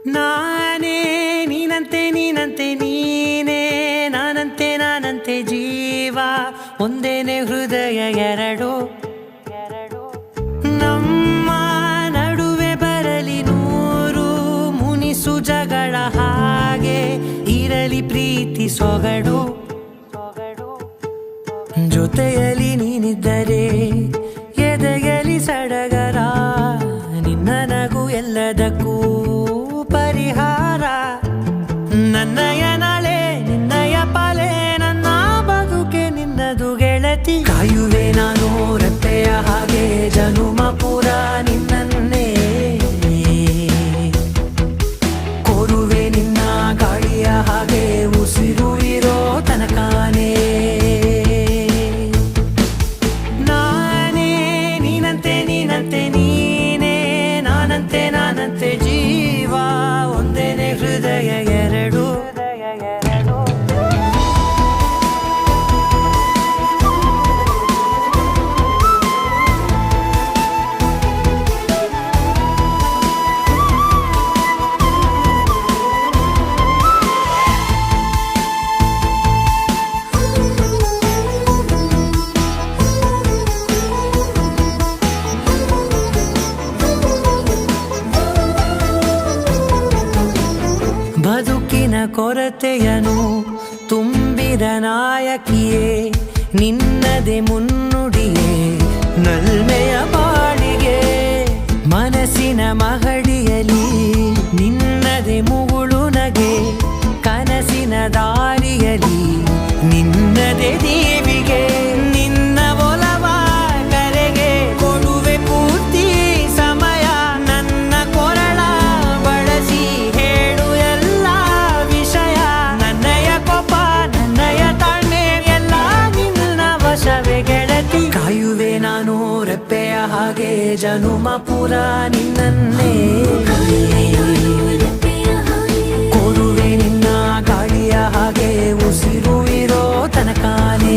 ನಾನೇ ನೀನಂತೆ ನೀನಂತೆ ನೀನೇ ನಾನಂತೆ ನಾನಂತೆ ಜೀವ ಒಂದೇನೆ ಹೃದಯ ಎರಡು ನಮ್ಮ ನಡುವೆ ಬರಲಿ ನೂರು ಮುನಿಸು ಜಗಳ ಹಾಗೆ ಇರಲಿ ಪ್ರೀತಿ ಸೊಗಡು ಜೊತೆಯಲ್ಲಿ ನೀನಿದ್ದರೆ ಎದೆಯಲಿ ಸಡಗರ ನಿನ್ನ ನಗು ಎಲ್ಲದಕ್ಕೂ ಪರಿಹಾರ ನನ್ನಯ ನಾಳೆ ನಿನ್ನಯ ಪಾಲೆ ನನ್ನ ಬದುಕೆ ನಿನ್ನದು ಗೆಳತಿ ಕಾಯುವೆ ನಾನು ರೆಪ್ಪೆಯ ಹಾಗೆ ಜನುಮ ಪೂರ ನಿನ್ನನ್ನೇ ಕೋರುವೆ ನಿನ್ನ ಗಾಳಿಯ ಹಾಗೆ ಉಸಿರು ಇರೋ ತನಕಾನೇ ನಾನೇ ನೀನಂತೆ ನೀನಂತೆ ನೀನೇ ನಾನಂತೆ ನಾನಂತೆ ಜೀವ ಒಂದೇನೆ ಹೃದಯ ಎರಡು ಬದುಕಿನ ಕೊರತೆಯನು ತುಂಬಿದ ನಾಯಕಿಯೇ ನಿನ್ನದೆ ಮುನ್ನುಡಿಯೇ ನಲ್ಮೆಯ ಬಾಳಿಗೆ ಮನಸ್ಸಿನ ಮಹಡಿಯಲಿ ನಿನ್ನದೆ ಮುಗುಳು ನಗೆ ಕನಸಿನ ದಾರಿಯಲಿ ನಿನ್ನದೆ ದೇವಿಗೆ ನಿನ್ನ ಒಲವ ಕರೆಗೆ ಕೊಡುವೆ ಪೂರ್ತಿ ಸಮಯ ನನ್ನ ಕೊರಳ ಬಳಸಿ ಹೇಳು ಎಲ್ಲ ವಿಷಯ ನನ್ನಯ ಕೋಪ ನನ್ನಯ ತಾಳ್ಮೆ ಎಲ್ಲ ನಿನ್ನ ವಶವೇ ಗೆಳತಿ ಕಾಯುವೆ ನಾನು ರೆಪ್ಪೆಯ ಹಾಗೆ ಜನುಮ ಪೂರ ನಿನ್ನನ್ನೇ ಕೋರುವೆ ನಿನ್ನ ಗಾಳಿಯ ಹಾಗೆ ಉಸಿರು ಇರೋ ತನಕಾನೇ